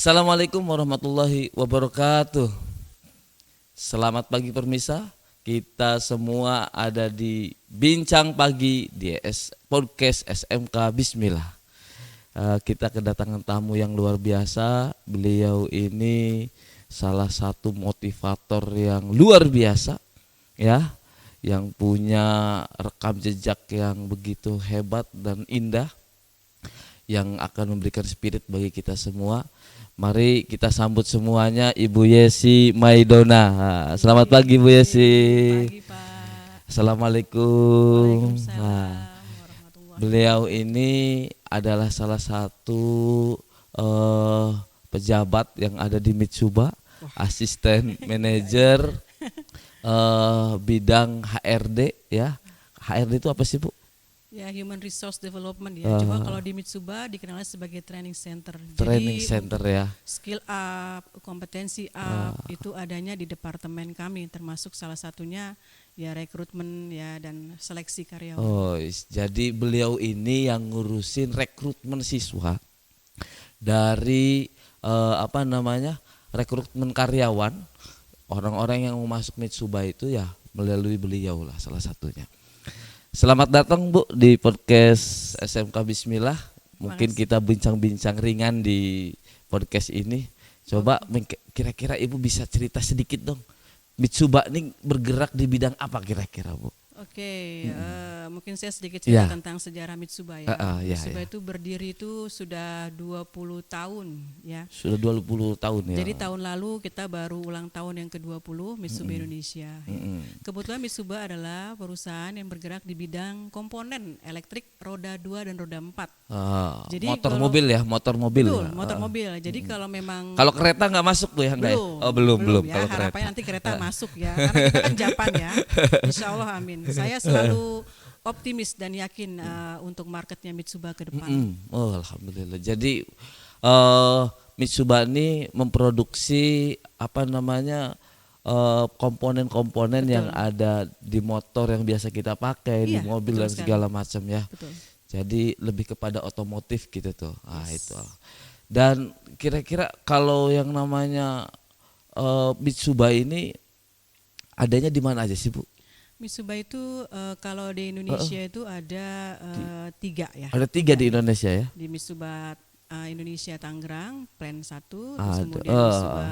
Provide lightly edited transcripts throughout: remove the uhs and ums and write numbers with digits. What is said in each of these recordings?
Assalamualaikum warahmatullahi wabarakatuh. Selamat pagi pemirsa. Kita semua ada di Bincang Pagi di Podcast SMK Bismillah. Kita kedatangan tamu yang luar biasa. Beliau ini salah satu motivator yang luar biasa, ya, yang punya rekam jejak yang begitu hebat dan indah, yang akan memberikan spirit bagi kita semua. Mari kita sambut semuanya Ibu Yesi Maidona. Selamat pagi Bu Yesi. Pagi Pak. Assalamualaikum. Waalaikumsalam warahmatullahi. Beliau ini adalah salah satu pejabat yang ada di Mitsuba, asisten manajer bidang HRD, ya. HRD itu apa sih Bu? Ya, Human Resource Development ya. Cuma kalau di Mitsuba dikenalnya sebagai training center. Training Jadi center ya. skill up, kompetensi up itu adanya di departemen kami, termasuk salah satunya ya rekrutmen ya dan seleksi karyawan. Oh, jadi beliau ini yang ngurusin rekrutmen siswa dari rekrutmen karyawan, orang-orang yang mau masuk Mitsuba itu ya melalui beliau lah salah satunya. Selamat datang Bu di podcast SMK Bismillah. Mungkin kita bincang-bincang ringan di podcast ini. Coba kira-kira Ibu bisa cerita sedikit dong. Mitsuba ini bergerak di bidang apa kira-kira Bu? Oke, mungkin saya sedikit cerita tentang sejarah Mitsuba ya. Mitsuba ya. itu berdiri itu sudah 20 tahun ya. Sudah 20 tahun ya. Jadi tahun lalu kita baru ulang tahun yang ke-20 Mitsuba Indonesia. Kebetulan Mitsuba adalah perusahaan yang bergerak di bidang komponen elektrik roda 2 dan roda 4. Jadi motor mobil ya, motor mobil. Betul, ya. motor mobil. Jadi kalau memang kalau kereta nggak masuk Bu ya, enggak belum, ya? Oh, belum ya. kalau Harapannya kereta. nanti kereta masuk ya. Karena kita kan Japan ya. Insya Allah amin. Saya selalu optimis dan yakin untuk marketnya Mitsuba ke depan. Oh, alhamdulillah. Jadi Mitsuba ini memproduksi komponen-komponen yang ada di motor yang biasa kita pakai, di mobil dan segala macam ya. Betul. Jadi lebih kepada otomotif gitu tuh. Itu. Dan kira-kira kalau yang namanya Mitsuba ini adanya di mana aja sih Bu? Mitsuba itu kalau di Indonesia itu ada 3 ya. Ada 3 di Indonesia ya? Di Mitsuba Indonesia Tangerang Plan 1, kemudian Mitsuba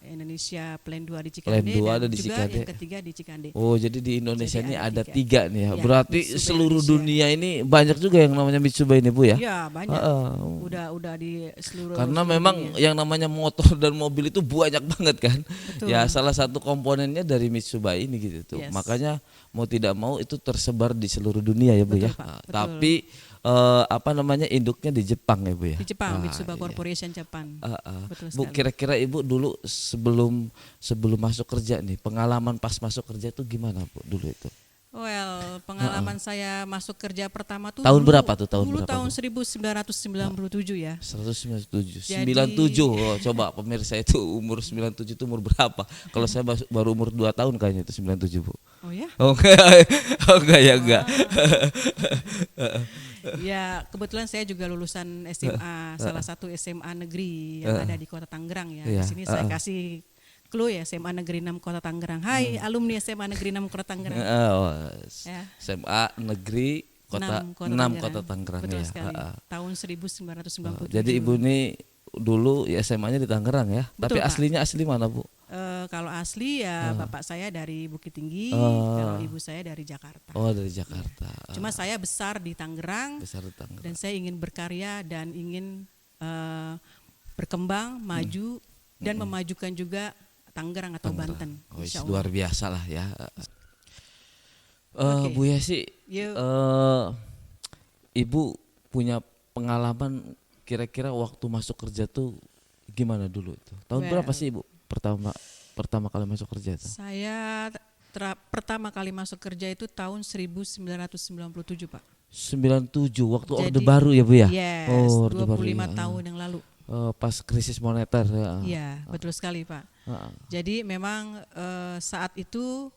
Indonesia Plan 2 di Cikande, dan juga Cikande. yang ketiga di Cikande. Oh, jadi di Indonesia jadi ini ada 3 nih ya. Ya, Berarti Mitsuba seluruh Indonesia. dunia ini banyak juga yang namanya Mitsuba ini Bu ya? Iya, banyak. Udah di seluruh Karena seluruh memang dunia. yang namanya motor dan mobil itu banyak banget kan. Betul. Ya salah satu komponennya dari Mitsuba ini gitu tuh. Yes. Makanya mau tidak mau itu tersebar di seluruh dunia ya Bu. Betul, ya. Pak, betul. Tapi induknya di Jepang ya Bu ya. Di Jepang, Mitsuba Corporation Japan. Betul Bu, sekali. kira-kira Ibu dulu sebelum masuk kerja nih, pengalaman pas masuk kerja itu gimana Bu dulu itu? Well, pengalaman saya masuk kerja pertama tuh Tahun dulu, berapa tuh? Tahun dulu berapa, tahun Bu? 1997 ya. 197. Jadi- 97. Oh, coba pemirsa itu umur 97 itu umur berapa? Kalau saya baru umur 2 tahun kayaknya itu 97, Bu. Oh ya? Oh enggak. Oh enggak ya enggak. Ya, kebetulan saya juga lulusan SMA, salah satu SMA negeri yang ada di Kota Tangerang ya. Iya, Di sini saya kasih clue ya, SMA Negeri 6 Kota Tangerang. Hai, alumni SMA Negeri 6 Kota Tangerang. Ya. SMA Negeri Kota 6 Kota Tangerang Betul ya. sekali. Tahun 1997. Jadi Ibu ini dulu ya SMA-nya di Tangerang ya. Betul, Tapi Pak. aslinya asli mana, Bu? Kalau asli ya bapak saya dari Bukit Tinggi, kalau ibu saya dari Jakarta. Oh, dari Jakarta. Cuma saya besar di Tangerang Besar di Tangerang. dan saya ingin berkarya dan ingin berkembang, maju dan memajukan juga Tangerang atau Banten. Oh, Insya Allah. luar biasa lah ya. Oke. Bu Yesi, Yuk. Ibu punya pengalaman kira-kira waktu masuk kerja tuh gimana dulu tuh? Tahun berapa sih Ibu pertama kali masuk kerja tuh? Saya pertama kali masuk kerja itu tahun 1997 Pak. 97 waktu Jadi, Orde Baru ya Bu ya? Yes, Oh, Orde 25 Baru ya. tahun yang lalu. Pas krisis moneter ya. Iya, betul sekali Pak. Jadi memang saat itu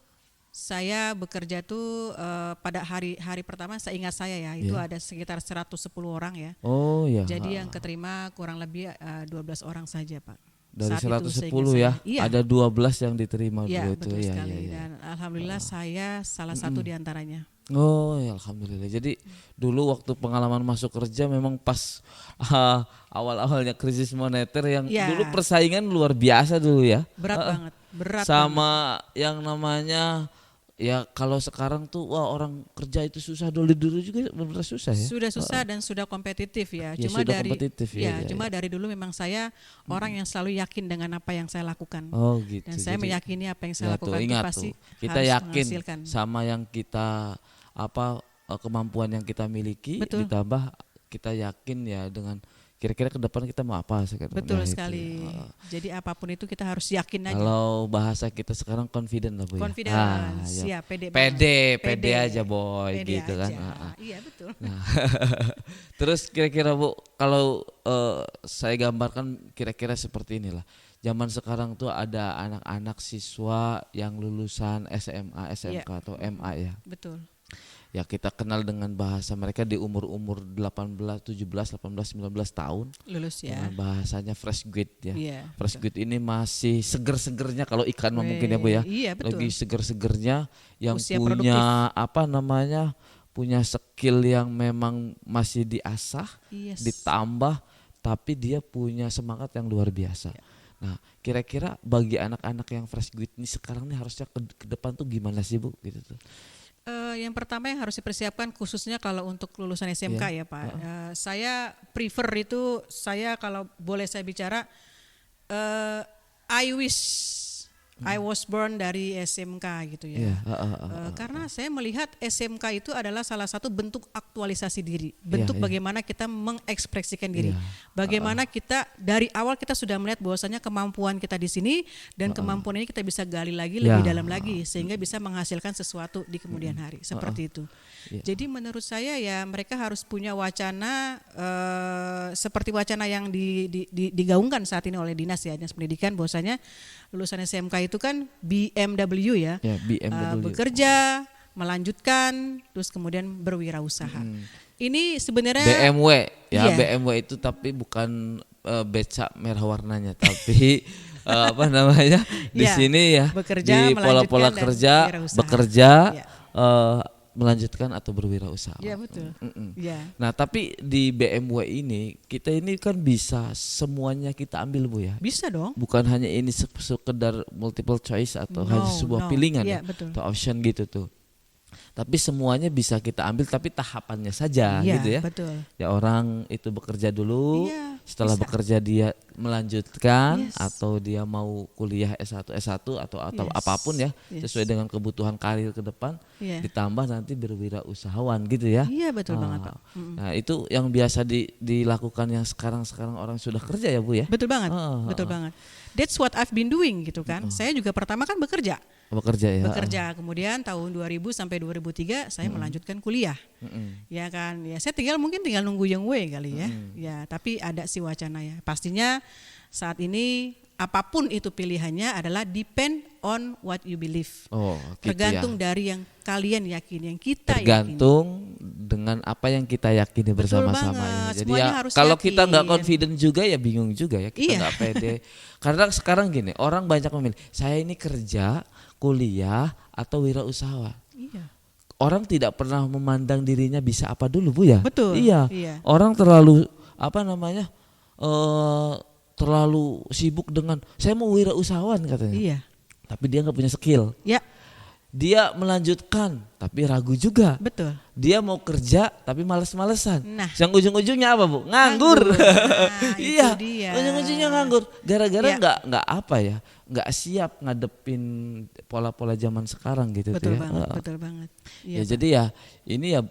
Saya bekerja tuh pada hari pertama seingat saya ya itu ada sekitar 110 orang ya. Oh ya. Jadi yang keterima kurang lebih 12 orang saja Pak. Dari Saat itu 110 seingat ya, saya. Iya. ada 12 yang diterima Iya dulu itu betul ya. sekali dan alhamdulillah saya salah satu di antaranya. Oh ya alhamdulillah. Jadi dulu waktu pengalaman masuk kerja memang pas awal-awalnya krisis moneter yang dulu persaingan luar biasa dulu ya. Berat banget, berat sama banget. Yang namanya ya kalau sekarang tuh wah orang kerja itu susah, dulu juga benar susah ya. Sudah susah dan sudah kompetitif ya. Ya Cuma sudah dari kompetitif, cuma dari dulu memang saya orang yang selalu yakin dengan apa yang saya lakukan. Oh gitu. Dan saya meyakini apa yang saya lakukan itu pasti kita harus yakin menghasilkan. sama yang kita kemampuan yang kita miliki. Betul. Ditambah kita yakin ya dengan kira-kira ke depan kita mau apa sekarang. Betul sekali. Jadi apapun itu kita harus yakin aja. Kalau bahasa kita sekarang confident lah Bu ya. Confidence, ya pede aja boy pede gitu aja. kan. Iya betul. Nah, terus kira-kira Bu kalau saya gambarkan kira-kira seperti inilah. Zaman sekarang tuh ada anak-anak siswa yang lulusan SMA, SMK atau MA ya. Betul. Ya kita kenal dengan bahasa mereka di umur-umur 18, 17, 18, 19 tahun. Lulus ya. Dengan bahasanya fresh grade ya. Iya, fresh grade ini masih seger-segernya kalau ikan mah mungkin ya Bu ya. Iya betul. Lagi seger-segernya yang Usia punya produktif. Punya skill yang memang masih diasah, ditambah tapi dia punya semangat yang luar biasa. Nah, kira-kira bagi anak-anak yang fresh grade ini sekarang nih harusnya ke depan tuh gimana sih Bu gitu tuh? Yang pertama yang harus dipersiapkan khususnya kalau untuk lulusan SMK ya Pak. Saya prefer itu kalau boleh saya bicara I wish I was born dari SMK gitu ya. Karena saya melihat SMK itu adalah salah satu bentuk aktualisasi diri, bentuk bagaimana kita mengekspresikan diri. Bagaimana kita dari awal kita sudah melihat bahwasanya kemampuan kita di sini dan kemampuan ini kita bisa gali lagi lebih dalam lagi sehingga bisa menghasilkan sesuatu di kemudian hari. Seperti itu. Jadi menurut saya ya mereka harus punya wacana seperti wacana yang digaungkan saat ini oleh Dinas Pendidikan bahwasanya lulusan SMK itu kan BMW ya, BMW. Bekerja, melanjutkan, terus kemudian berwirausaha. Ini sebenarnya BMW ya, BMW itu tapi bukan becak merah warnanya, tapi apa namanya di sini ya bekerja, di pola-pola kerja, bekerja, melanjutkan atau berwirausaha. Iya betul. Nah tapi di BMW ini kita ini kan bisa semuanya kita ambil Bu ya. Bisa dong. Bukan hanya ini sekedar multiple choice atau hanya sebuah pilihan ya, atau option gitu tuh. Tapi semuanya bisa kita ambil tapi tahapannya saja gitu ya. Betul. Ya orang itu bekerja dulu, setelah bekerja dia melanjutkan atau dia mau kuliah S1 atau apapun ya sesuai dengan kebutuhan karir ke depan, ditambah nanti berwirausahawan gitu ya. Iya betul banget Pak. Nah itu yang biasa dilakukan yang sekarang orang sudah kerja ya Bu ya. Betul banget, betul banget. That's what I've been doing gitu kan. Saya juga pertama kan bekerja ya. Bekerja kemudian tahun 2000 sampai 2003 saya melanjutkan kuliah. Ya kan. Ya saya tinggal nunggu yang kali ya. Ya, tapi ada si wacana ya. Pastinya saat ini apapun itu pilihannya adalah depend on what you believe. Gitu tergantung dari yang kalian yakin, yang kita tergantung dengan apa yang kita yakini bersama-sama ini. Jadi ya kalau kita nggak confident juga ya bingung juga ya, kita nggak pede. Karena sekarang gini, orang banyak memilih saya ini kerja, kuliah atau wirausahawan. Orang tidak pernah memandang dirinya bisa apa dulu Bu ya. Betul. Iya. Orang terlalu terlalu sibuk dengan saya mau wirausahawan katanya. Iya. Tapi dia nggak punya skill. Ya. Dia melanjutkan tapi ragu juga. Betul. Dia mau kerja tapi males-malesan. Nah, yang ujung-ujungnya apa Bu? Nganggur. Nah, iya. Ujung-ujungnya nganggur. Gara-gara nggak siap ngadepin pola-pola zaman sekarang gitu. Betul tuh ya. Banget, betul banget. Ya jadi ya ini ya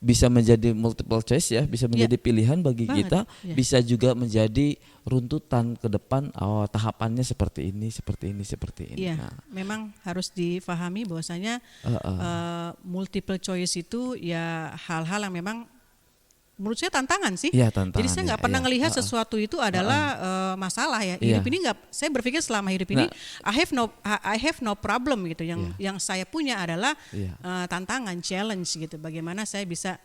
bisa menjadi multiple choice ya, bisa menjadi pilihan bagi kita, bisa juga menjadi runtutan ke depan. Tahapannya seperti ini. Iya, memang harus difahami bahwasanya multiple choice itu ya hal-hal yang memang menurut saya tantangan sih. Iya, tantangan, Jadi saya nggak pernah ngelihat sesuatu itu adalah masalah ya. Hidup ini nggak. Saya berpikir selama hidup ini I have no problem gitu. Yang saya punya adalah tantangan, challenge gitu. Bagaimana saya bisa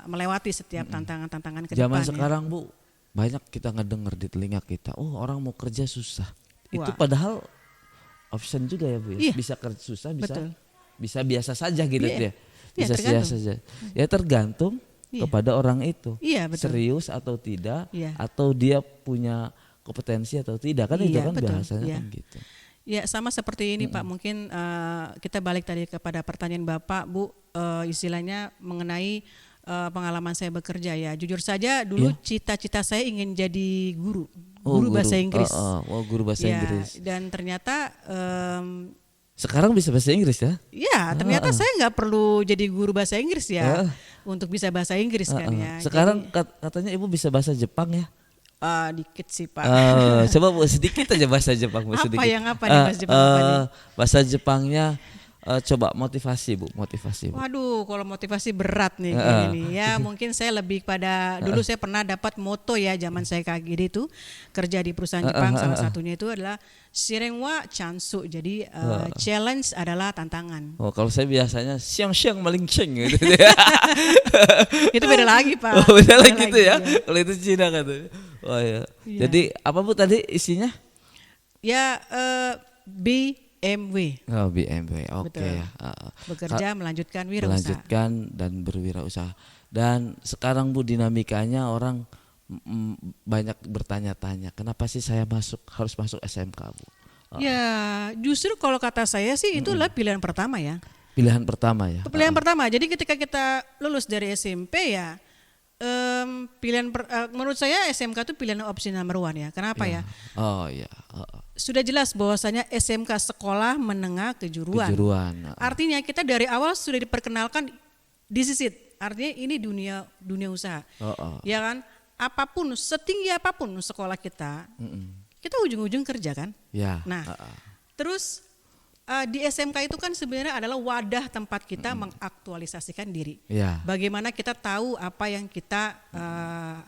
melewati setiap tantangan-tantangan ke depan. Zaman sekarang Bu, banyak kita ngedenger di telinga kita, oh orang mau kerja susah. Itu padahal option juga ya Bu ya. Bisa kerja susah, bisa biasa saja gitu ya. Bisa biasa saja. Ya tergantung kepada orang itu. Serius atau tidak, atau dia punya kompetensi atau tidak, kan itu kan bahasanya kan gitu. Ya sama seperti ini Pak, mungkin kita balik tadi kepada pertanyaan Bapak Bu, istilahnya mengenai pengalaman saya bekerja ya. Jujur saja dulu cita-cita saya ingin jadi guru bahasa Inggris. Guru bahasa Inggris. Dan ternyata sekarang bisa bahasa Inggris ya? Iya, ternyata saya nggak perlu jadi guru bahasa Inggris ya untuk bisa bahasa Inggris kan ya. Sekarang katanya Ibu bisa bahasa Jepang ya? Dikit sih Pak. Coba Bu sedikit aja bahasa Jepang Bu. Apa yang apa nih bahasa Jepang? Bahasa Jepangnya coba motivasi Bu. Waduh, kalau motivasi berat nih gini. Ya mungkin saya lebih pada dulu saya pernah dapat moto ya zaman saya KGD itu kerja di perusahaan Jepang, salah satunya itu adalah Shiren wa chansu. Jadi challenge adalah tantangan. Oh, kalau saya biasanya siang maling ceng gitu. Itu beda lagi Pak. Beda lagi gitu ya. Kalau itu Cina katanya. Oh ya. Jadi apa Bu tadi isinya? Ya BMW. Oh, BMW. Oke ya. Bekerja, melanjutkan wirausaha. Melanjutkan dan berwirausaha. Dan sekarang Bu dinamikanya orang banyak bertanya-tanya, kenapa sih saya harus masuk SMK Bu? Ya, justru kalau kata saya sih itu adalah pilihan pertama ya. Pilihan pertama ya. Pilihan pertama. Jadi ketika kita lulus dari SMP ya, menurut saya SMK itu pilihan opsi nomor 1 ya. Kenapa ya? Oh iya. Sudah jelas bahwasanya SMK sekolah menengah kejuruan. Artinya kita dari awal sudah diperkenalkan this is it. Artinya ini dunia usaha. Ya kan? Apapun, setinggi apapun sekolah kita, kita ujung-ujung kerja kan. Ya. Nah, terus di SMK itu kan sebenarnya adalah wadah tempat kita mengaktualisasikan diri. Ya. Bagaimana kita tahu apa yang kita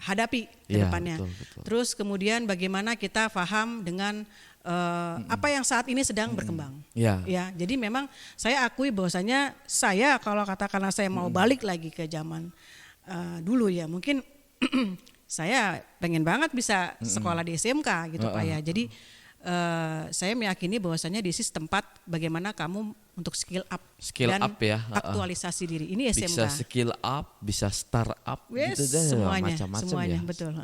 hadapi ke depannya. Betul. Terus kemudian bagaimana kita paham dengan apa yang saat ini sedang berkembang. Ya, jadi memang saya akui bahwasanya saya kalau katakanlah saya mau balik lagi ke zaman dulu ya, mungkin saya pengen banget bisa sekolah di SMK gitu Pak ya. Jadi saya meyakini bahwasanya di sisi tempat bagaimana kamu untuk skill up dan aktualisasi diri. Ini SMK. Bisa skill up, bisa start up gitu deh, macam-macam ya. Betul.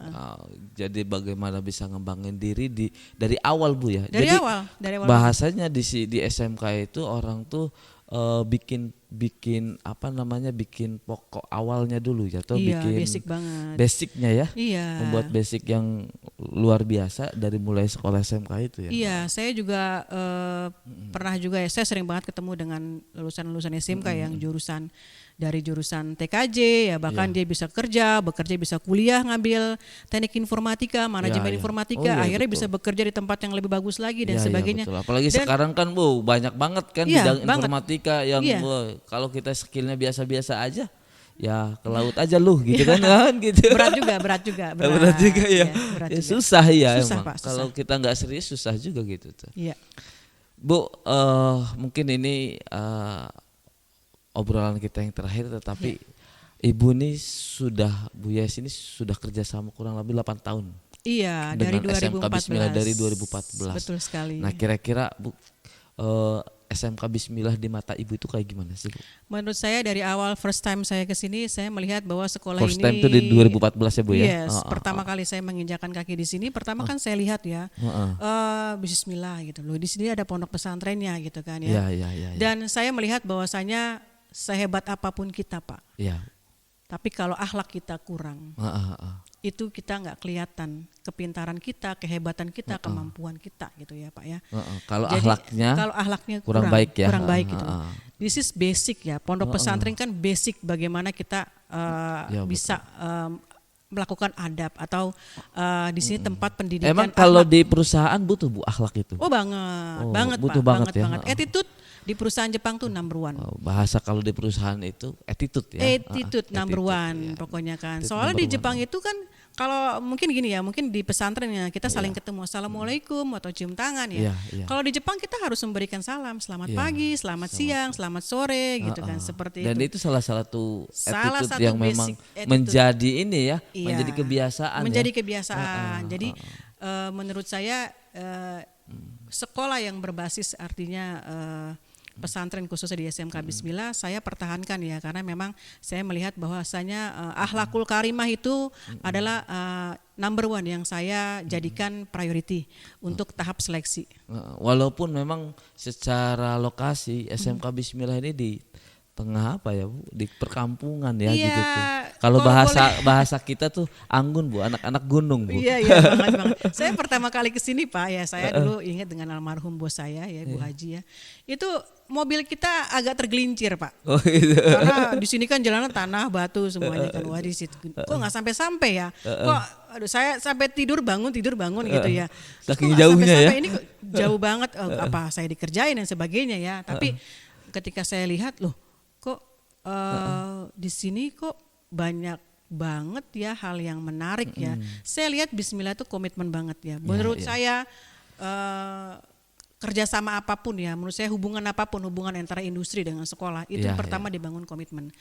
Jadi bagaimana bisa ngembangin diri dari awal Bu ya. Dari Jadi awal. Bahasanya di SMK itu orang tuh bikin apa namanya, bikin pokok awalnya dulu ya, atau bikin basic banget. Basicnya ya. Iya. Membuat basic yang luar biasa dari mulai sekolah SMK itu ya. Iya, saya juga pernah juga ya, saya sering banget ketemu dengan lulusan SMK yang jurusan TKJ ya, bahkan dia bisa bekerja bisa kuliah ngambil teknik informatika, manajemen informatika, akhirnya bisa bekerja di tempat yang lebih bagus lagi dan sebagainya. Betul. Apalagi sekarang kan Bu banyak banget kan bidang informatika yang kalau kita skillnya biasa-biasa aja ya ke laut aja lu gitu kan gitu. Berat juga. Berat juga ya. Susah ya emang. Pak, susah. Kalau kita nggak serius susah juga gitu tuh. Iya. Bu, mungkin ini obrolan kita yang terakhir, tetapi Ibu nih Bu Yes ini sudah kerja sama kurang lebih 8 tahun. Iya, dengan dari 2014. SMK Bismillah dari 2014. Betul sekali. Nah, kira-kira Bu SMK Bismillah di mata Ibu itu kayak gimana sih Bu? Menurut saya dari awal first time saya ke sini, saya melihat bahwa sekolah first ini time itu di 2014 ya Bu ya? Yes, pertama kali saya menginjakan kaki di sini, pertama kan saya lihat ya, Bismillah gitu loh. Di sini ada pondok pesantrennya gitu kan ya. Ya. Dan saya melihat bahwasanya sehebat apapun kita Pak, tapi kalau akhlak kita kurang, itu kita nggak kelihatan kepintaran kita, kehebatan kita, kemampuan kita gitu ya Pak ya. Kalau akhlaknya kurang baik gitu. This is basic ya. Pondok pesantren kan basic bagaimana kita bisa melakukan adab atau di sini tempat pendidikan. Emang kalau di perusahaan butuh Bu akhlak itu? Oh banget butuh Pak, banget ya. Attitude Di perusahaan Jepang tuh number one. Bahasa kalau di perusahaan itu attitude ya. Attitude number one pokoknya kan. Soalnya di Jepang itu kan kalau mungkin gini ya, mungkin di pesantren ya kita saling ketemu assalamualaikum atau cium tangan ya. Kalau di Jepang kita harus memberikan salam, selamat pagi, selamat siang, selamat sore gitu kan, seperti dan itu. itu salah satu attitude yang memang menjadi ini ya, menjadi kebiasaan. Menjadi kebiasaan. Jadi menurut saya sekolah yang berbasis artinya pesantren khususnya di SMK Bismillah saya pertahankan ya, karena memang saya melihat bahwasanya akhlakul karimah itu adalah number one yang saya jadikan priority untuk tahap seleksi. Walaupun memang secara lokasi SMK Bismillah ini di tengah apa ya Bu, di perkampungan ya gitu tuh. Kalau bahasa kita tuh anggun Bu, anak-anak gunung Bu. Iya banget. Saya pertama kali kesini Pak ya, saya dulu ingat dengan almarhum bos saya ya Bu Haji ya. Itu mobil kita agak tergelincir Pak. Oh gitu. Karena di sini kan jalanan tanah batu semuanya kan. Wah di situ kok nggak sampai ya? Kok aduh saya sampai tidur bangun gitu ya. Saking jauhnya ya. Ini kok jauh banget, apa saya dikerjain dan sebagainya ya. Tapi ketika saya lihat loh kok di sini kok banyak banget ya hal yang menarik ya. Saya lihat Bismillah itu komitmen banget ya. Menurut saya kerjasama apapun ya, menurut saya hubungan apapun, hubungan antara industri dengan sekolah itu pertama dibangun komitmen.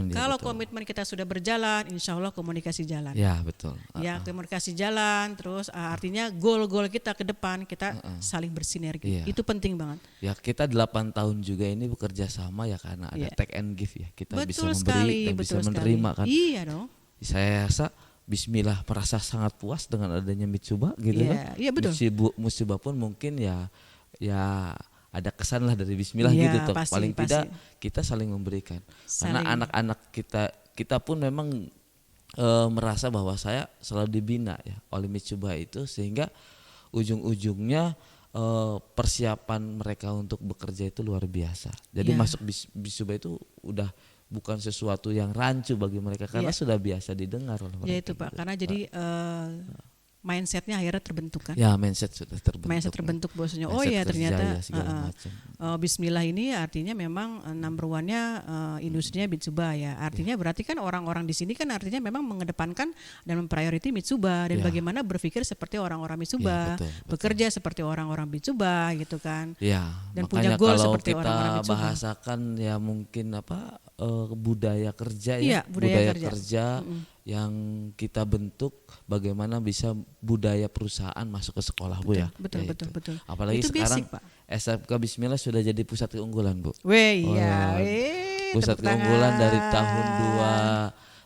Kalau komitmen kita sudah berjalan, insya Allah komunikasi jalan. Ya betul. Ya komunikasi jalan, terus artinya goal-goal kita ke depan kita saling bersinergi. Itu penting banget. Ya kita 8 tahun juga ini bekerja sama ya, karena ada take and give ya. Kita betul bisa sekali, memberi dan bisa menerima kan. Iya dong. Saya rasa Bismillah merasa sangat puas dengan adanya Mitsuba gitu kan. Iya betul. Mitsuba pun mungkin ya ada kesan lah dari Bismillah gitu toh. Paling tidak kita saling memberikan. Karena anak-anak kita pun memang merasa bahwa saya selalu dibina ya oleh Mitsuba itu, sehingga ujung-ujungnya persiapan mereka untuk bekerja itu luar biasa. Jadi masuk Mitsuba itu udah bukan sesuatu yang rancu bagi mereka, karena sudah biasa didengar oleh mereka. Ya itu Pak, karena jadi mindsetnya akhirnya terbentuk kan. Ya mindset sudah terbentuk. Mindset terbentuk bosnya. Oh ya ternyata Bismillah ini artinya memang number one-nya industrinya Mitsuba ya. Artinya berarti kan orang-orang di sini kan artinya memang mengedepankan dan memprioriti Mitsuba dan bagaimana berpikir seperti orang-orang Mitsuba, bekerja seperti orang-orang Mitsuba gitu kan. Ya. Dan punya goal seperti orang-orang Mitsuba. Kalau kita bahasakan ya mungkin budaya kerja ya. Budaya kerja. Yang kita bentuk bagaimana bisa budaya perusahaan masuk ke sekolah Bu ya. Betul. Apalagi itu sekarang basic, Pak. SMK Bismillah sudah jadi pusat keunggulan Bu. Pusat Pusat keunggulan dari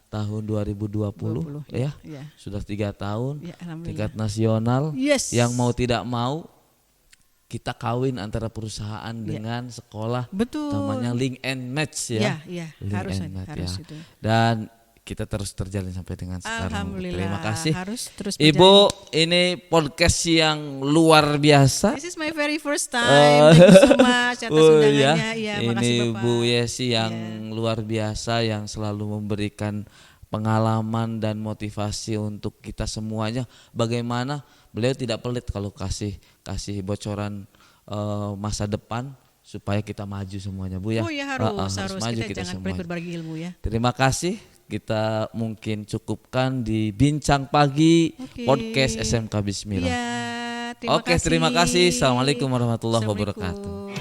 tahun 2020 ya. Sudah 3 tahun tingkat nasional. Yang mau tidak mau kita kawin antara perusahaan dengan sekolah. Betul. Namanya link and match ya. Harus itu. Dan kita terus terjalin sampai dengan sekarang. Alhamdulillah. Terima kasih. Harus terus Ibu, ini podcast yang luar biasa. This is my very first time. Thank you so much atas undangannya. Ini makasih Bapak. Bu Yesi yang luar biasa, yang selalu memberikan pengalaman dan motivasi untuk kita semuanya. Bagaimana beliau tidak pelit kalau kasih bocoran masa depan supaya kita maju semuanya Bu ya. Oh ya harus maju kita jangan pelit berbagi ilmu ya. Terima kasih. Kita mungkin cukupkan di Bincang Pagi podcast SMK Bismillah. Terima kasih. Terima kasih. Assalamualaikum warahmatullahi wabarakatuh.